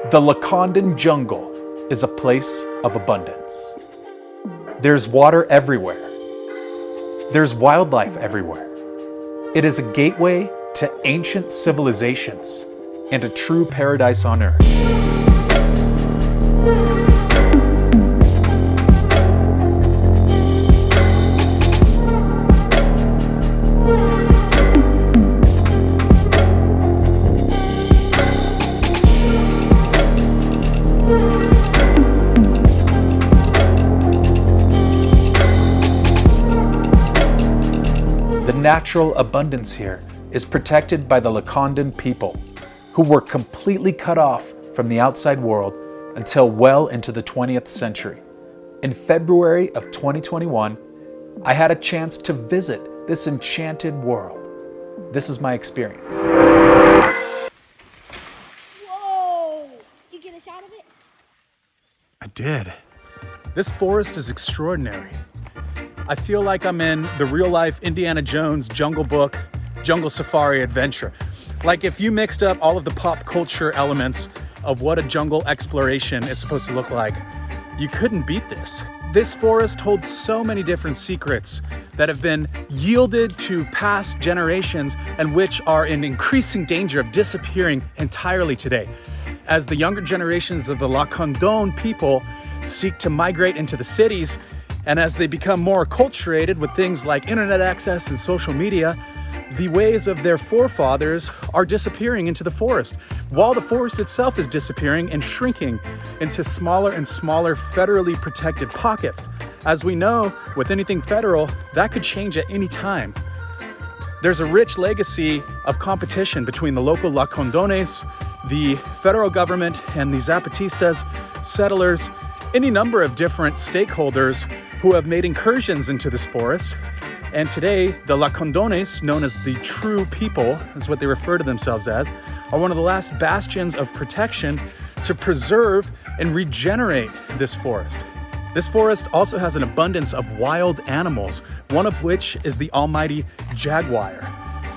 The Lacandon Jungle is a place of abundance. There's water everywhere. There's wildlife everywhere. It is a gateway to ancient civilizations and a true paradise on earth. The natural abundance here is protected by the Lacandon people, who were completely cut off from the outside world until well into the 20th century. In February of 2021, I had a chance to visit this enchanted world. This is my experience. Whoa! Did you get a shot of it? I did. This forest is extraordinary. I feel like I'm in the real-life Indiana Jones Jungle Book, Jungle Safari adventure. Like if you mixed up all of the pop culture elements of what a jungle exploration is supposed to look like, you couldn't beat this. This forest holds so many different secrets that have been yielded to past generations and which are in increasing danger of disappearing entirely today. As the younger generations of the Lacandon people seek to migrate into the cities, and as they become more acculturated with things like internet access and social media, the ways of their forefathers are disappearing into the forest, while the forest itself is disappearing and shrinking into smaller and smaller federally protected pockets. As we know, with anything federal, that could change at any time. There's a rich legacy of competition between the local Lacandones, the federal government, and the Zapatistas, settlers, any number of different stakeholders who have made incursions into this forest. And today, the Lacandones, known as the true people, is what they refer to themselves as, are one of the last bastions of protection to preserve and regenerate this forest. This forest also has an abundance of wild animals, one of which is the almighty jaguar,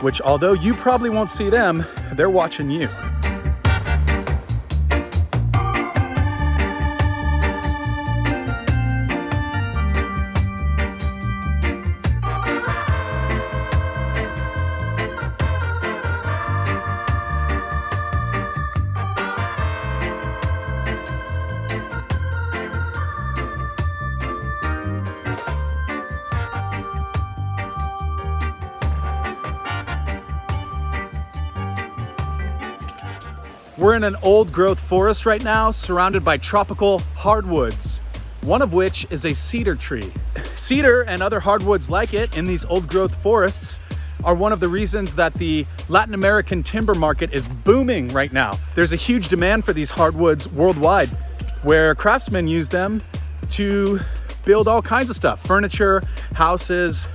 which although you probably won't see them, they're watching you. We're in an old growth forest right now, surrounded by tropical hardwoods, one of which is a cedar tree. Cedar and other hardwoods like it in these old growth forests are one of the reasons that the Latin American timber market is booming right now. There's a huge demand for these hardwoods worldwide, where craftsmen use them to build all kinds of stuff, furniture, houses,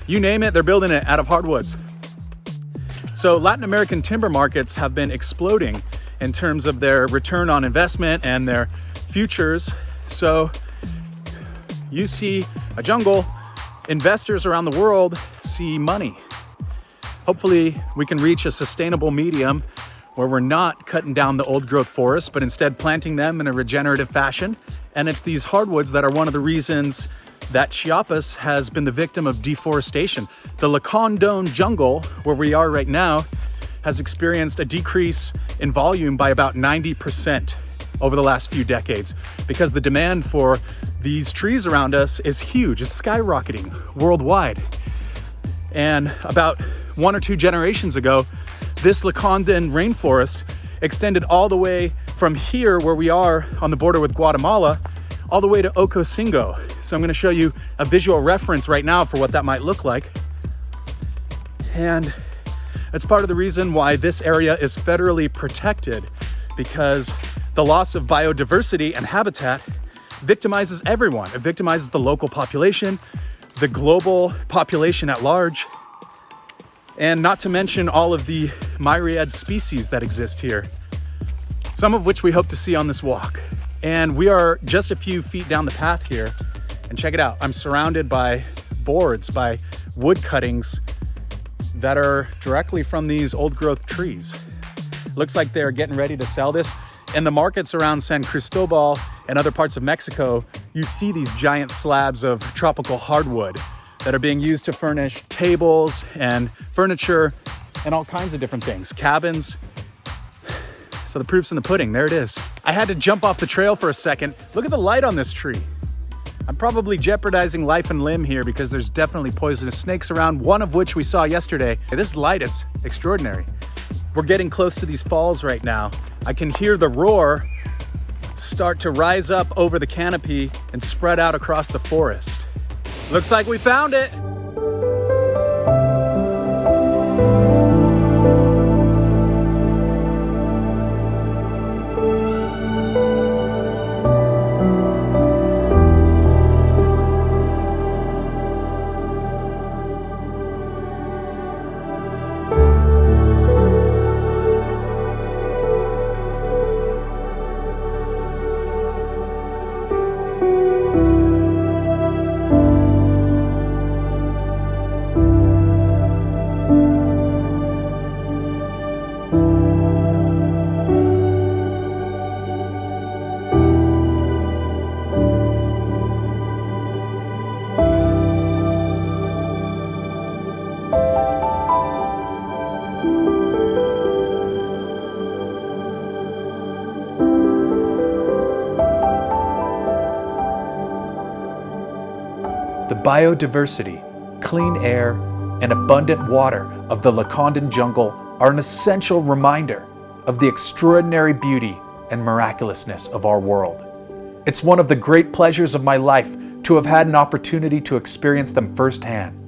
you name it, they're building it out of hardwoods. So Latin American timber markets have been exploding in terms of their return on investment and their futures. So you see a jungle, investors around the world see money. Hopefully we can reach a sustainable medium where we're not cutting down the old growth forests, but instead planting them in a regenerative fashion. And it's these hardwoods that are one of the reasons that Chiapas has been the victim of deforestation. The Lacandon Jungle, where we are right now, has experienced a decrease in volume by about 90% over the last few decades because the demand for these trees around us is huge. It's skyrocketing worldwide. And about 1 or 2 generations ago, this Lacandon rainforest extended all the way from here, where we are on the border with Guatemala, all the way to Ocosingo. So I'm gonna show you a visual reference right now for what that might look like. And it's part of the reason why this area is federally protected, because the loss of biodiversity and habitat victimizes everyone. It victimizes the local population, the global population at large, and not to mention all of the myriad species that exist here, some of which we hope to see on this walk. And we are just a few feet down the path here, and check it out. I'm surrounded by boards, by wood cuttings that are directly from these old growth trees. Looks like they're getting ready to sell this. In the markets around San Cristobal and other parts of Mexico, you see these giant slabs of tropical hardwood that are being used to furnish tables and furniture and all kinds of different things, cabins. So the proof's in the pudding, there it is. I had to jump off the trail for a second. Look at the light on this tree. I'm probably jeopardizing life and limb here because there's definitely poisonous snakes around, one of which we saw yesterday. This light is extraordinary. We're getting close to these falls right now. I can hear the roar start to rise up over the canopy and spread out across the forest. Looks like we found it. The biodiversity, clean air, and abundant water of the Lacandon Jungle are an essential reminder of the extraordinary beauty and miraculousness of our world. It's one of the great pleasures of my life to have had an opportunity to experience them firsthand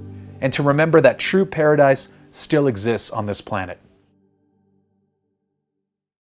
and to remember that true paradise still exists on this planet.